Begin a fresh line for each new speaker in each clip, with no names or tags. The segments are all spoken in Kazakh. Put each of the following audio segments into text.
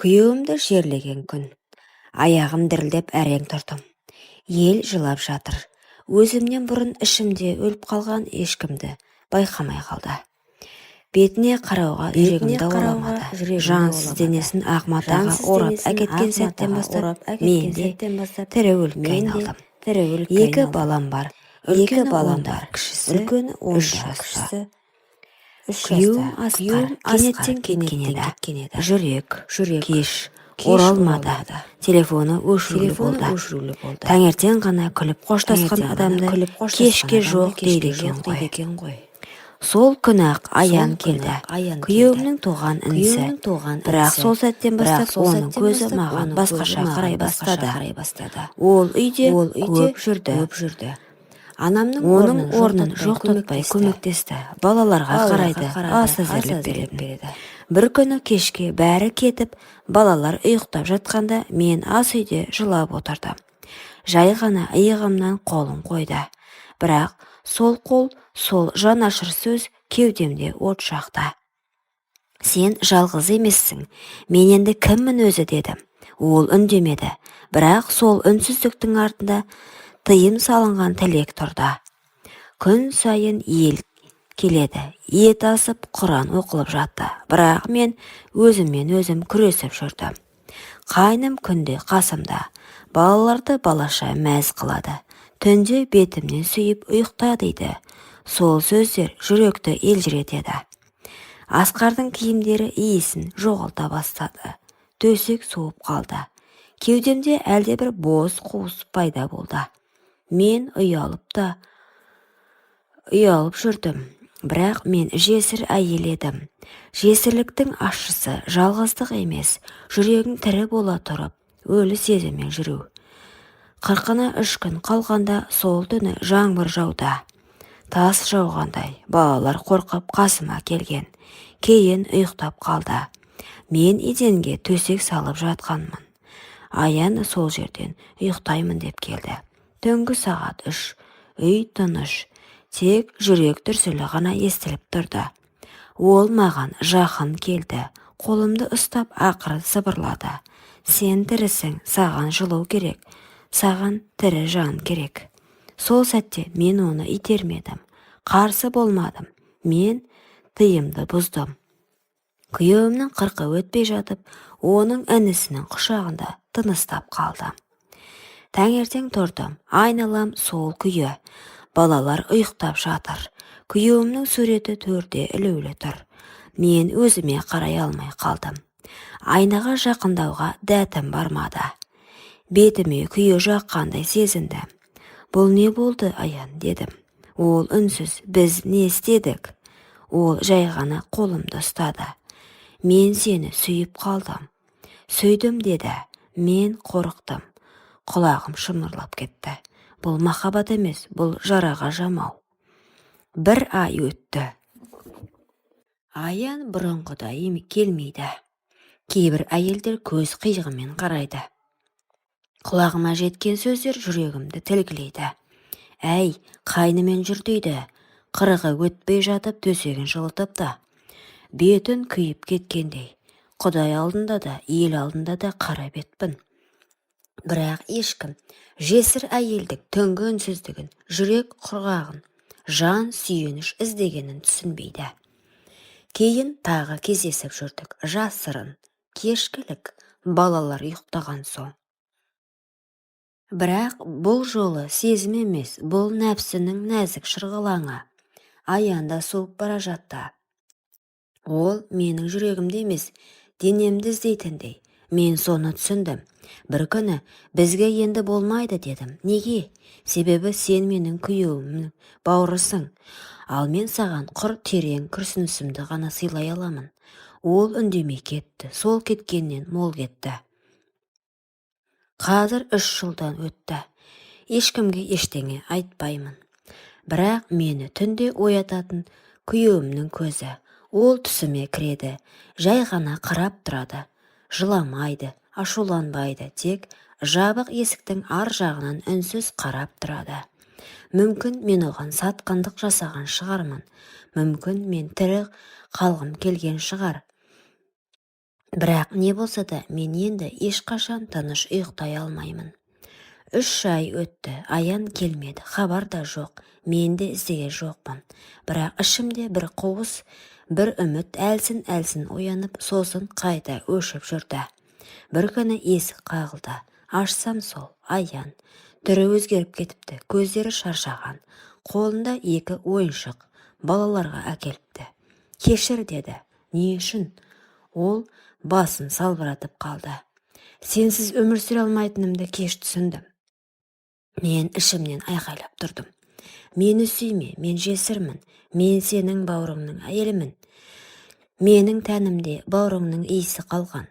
Күйеуімді жерлеген күн. Аяғым дірілдеп әрең тұрдым. Ел жылап жатыр. Өзімнен бұрын ішімде өліп қалған ешкімді байқамай қалды. Бетіне қарауға жүрегімді оламады. Жансыз денесін ақ матаға орап әкеткен сәттен бастап мен де тірі өлікке айналдым. Екі балам бар. Екі балам бар. Кішісі 3 жаста. Күйеуім асқар кенеттен кеткен еді. Жүрек кеш оралмады. Телефоны өшірулі болды. Таңертең ғана күліп қоштасқан адамды кешке жоқ дейді екен ғой. Сол күні-ақ Аян келді. Күйеуімнің туған інісі. Бірақ сол сәттен бастап оның көзі маған басқаша қарай бастады. Ол үйде көп жүрді. Анамның орнын жоқтатпай көмектесті. Балаларға қарайды, ас әзірлеп береді. Бір күні кешке бәрі кетіп, балалар ұйықтап жатқанда мен ас үйде жылап отырдым. Жай ғана иығымнан қолын қойды. Бірақ сол қол, сол жанашыр сөз кеудемде от жақты. Сен жалғыз емессің, мен енді кіммін өзі дедім. Ол үндемеді, бірақ сол үнсіздіктің артында тыйым салынған тілек тұрды. Күн сайын ел келеді, ет асып Құран оқылып жатты. Бірақ мен өзім күресіп жүрдім. Қайным күнде қасымда, балаларды балаша мәз қылады. Түнде бетімнен сүйіп ұйықта дейді. Сол сөздер жүректі елжіретеді. Асқардың киімдері иісін жоғалта бастады. Төсек суып қалды. Кеудемде әлде бір бос қуыс пайда болды. Мен ұялып жүрдім. Бірақ мен жесір әйел едім. Жесірліктің ащысы жалғыздық емес, жүрегің тірі бола тұрып, өлі сезіммен жүру. 43 күн қалғанда сол түні жаңбыр жауда. Тас жауғандай, балалар қорқып қасыма келген. Кейін ұйықтап қалды. Мен еденге төсек салып жатқанмын. Аян сол жерден ұйықтаймын деп келді. Түнгі сағат 3, үй тыныш, тек жүрек дүрсілі ғана естіліп тұрды. Ол маған жақын келді, қолымды ұстап ақыры сыбырлады. Сен тірісің, саған жылу керек, саған тірі жан керек. Сол сәтте мен оны итермедім, қарсы болмадым, мен тыйымды бұздым. Күйеуімнің 40 өтпей жатып, оның інісінің құшағында тыныстап қалдым. Таңертең тұрдым, айналам сол күйі. Балалар ұйықтап жатыр. Күйеуімнің суреті төрде ілулі тұр. Мен өзіме қарай алмай қалдым. Айнаға жақындауға дәтім бармады. Бетіме күйе жаққандай сезіндім. Бұл не болды, Аян, дедім. Ол үнсіз, біз не істедік? Ол жай ғана қолымды ұстады. Мен сені сүйіп қалдым. Сүйдім деді. Мен қорықтым. Құлағым шымырлап кетті. Бұл махаббат емес, бұл жараға жамау. 1 ай өтті. Аян бұрынғыдай келмейді. Кейбір әйелдер көз қиығымен қарайды. Құлағыма жеткен сөздер жүрегімді тілгілейді. Әй, қайнымен жүр дейді. 40 өтпей жатып төсегін жылытып та. Бетін күйіп кеткендей. Құдай алдында да, ел алдында да қара бетпін. Бірақ ешкім жесір әйелдік түнгі үнсіздігін, жүрек құрғағын, жан сүйеніш іздегенін түсінбейді. Кейін тағы кездесіп жүрдік, жасырын, кешкілік, балалар ұйықтаған соң. Бірақ бұл жолы сезім емес, бұл нәпсінің нәзік шырғалаңы. Аянда суып бара жатты. Ол менің жүрегімде емес, денемді іздейтіндей. Мен соны түсіндім. Бір күні бізге енді болмайды дедім. Неге? Себебі сен менің күйеуімнің бауырысың. Ал мен саған құр терең күрсінісімді ғана сыйлай аламын. Ол үндемей кетті. Сол кеткеннен мол кетті. Қазір 3 жылдан өтті. Ешкімге ештеңе айтпаймын. Бірақ мені түнде оятатын күйеуімнің көзі. Ол түсіме кіреді. Жай ғана қарап тұрады. Жыламайды, ашуланбайды, тек жабық есіктің ар жағынан үнсіз қарап тұрады. Мүмкін мен оған сатқындық жасаған шығармын. Мүмкін мен тірі қалғым келген шығар. Бірақ не болса да мен енді ешқашан тыныш ұйықтай алмаймын. 3 ай өтті, Аян келмеді, хабар да жоқ, мен де іздеген жоқпын. Бірақ ішімде бір қуыс, бір үміт әлсін оянып, сосын қайта өшіп жүрді. Бір күні есік қағылды. Ашсам сол, Аян. Түрі өзгеріп кетіпті, көздері шаршаған. Қолында 2 ойыншық, балаларға әкеліпті. Кешір деді. Не үшін? Ол басын салбыратып қалды. Сенсіз өмір сүре алмайтынымды кеш түсіндім. Мен ішімнен айқайлап тұрдым. Мені сүйме, мен жесірмін. Мен сенің бауырыңның әйелімін. Менің тәнімде бауырыңның иісі қалған.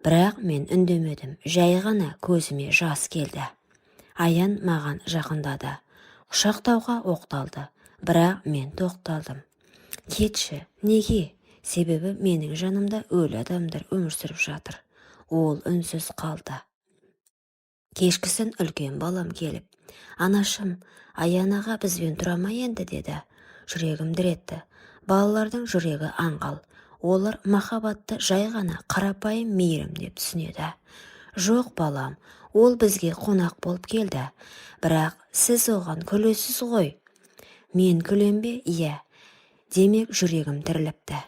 Бірақ мен үндемедім, жай ғана көзіме жас келді. Аян маған жақындады. Құшақтауға оқталды, бірақ мен тоқталдым. Кетші, неге? Себебі менің жанымда өлі адамдар өмір сүріп жатыр. Ол үнсіз қалды. Кешкісін үлкен балам келіп, анашым, Аян аға бізбен тұра ма енді деді. Жүрегім діретті. Балалардың жүрегі аңғал. Олар махаббатты жай ғана қарапайым мейірім деп түсінеді. Жоқ балам, ол бізге қонақ болып келді. Бірақ сіз оған күлесіз ғой. Мен күлем бе? Иә. Демек жүрегім тіріліпті.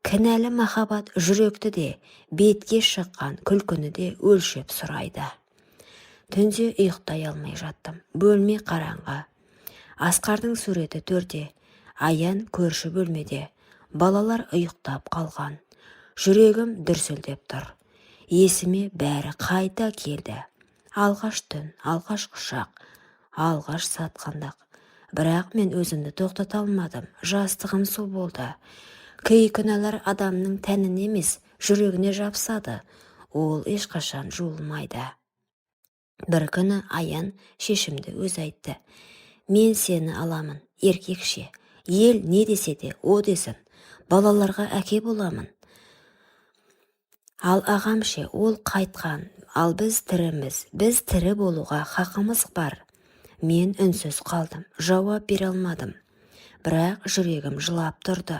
Кінәлі махаббат жүректі де, бетке шыққан күлкіні де өлшеп сұрайды. Түнде ұйықтай алмай жаттым. Бөлме қараңғы. Асқардың суреті төрде. Аян көрші бөлмеде. Балалар ұйықтап қалған. Жүрегім дүрсілдеп тұр. Есіме бәрі қайта келді. Алғаш түн, алғаш құшақ, алғаш сатқандық. Бірақ мен өзімді тоқтата алмадым. Жастығым су болды. Кей күнәлар адамның тәнін емес, жүрегіне жапсады. Ол ешқашан жуылмайды. Бір күні Аян шешімді өз айтты. Мен сені аламын, еркекше. Ел не десе де, о десін. Балаларға әке боламын. Ал ағамше, ол қайтқан, ал біз тіріміз. Біз тірі болуға хақымыз бар. Мен үнсіз қалдым, жауап бере алмадым. Бірақ жүрегім жылап тұрды.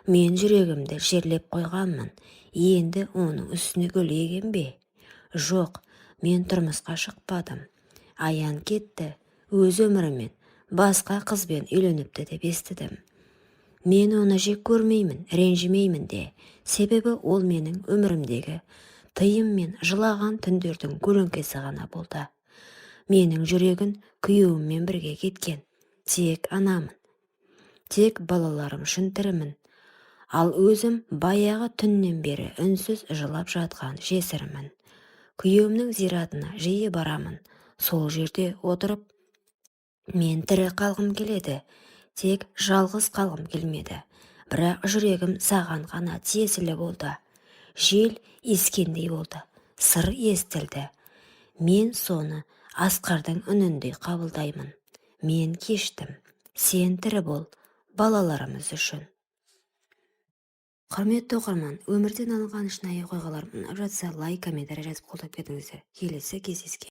Мен жүрегімді жерлеп қойғанмын. Енді оның үстіне гүл егем бе? Жоқ, мен тұрмысқа шықпадым. Аян кетті, өз өмірімен басқа қызбен үйленіпті деп естідім. Мен оны жек көрмеймін, ренжімеймін де. Себебі ол менің өмірімдегі тыйым мен жылаған түндердің көлеңкесі ғана болды. Менің жүрегін күйеуіммен бірге кеткен. Тек анамын. Тек балаларым үшін тірімін. Ал өзім баяғы түннен бері үнсіз жылап жатқан жесірмін. Күйеуімнің зиратына жиі барамын. Сол жерде отырып, мен тірі қалғым келеді. Тек жалғыз қалғым келмеді. Бірақ жүрегім саған ғана тиесілі болды. Жел ескендей болды. Сыр естілді. Мен соны Асқардың үніндей қабылдаймын. Мен кештім. Сен тірі бол, балаларымыз үшін. Құрметті оқырман, өмірден алынған шынайы оқиғалар ұнап жатса, лайк, комментарий жазып қолдап кетіңіздер. Келесі кездескен.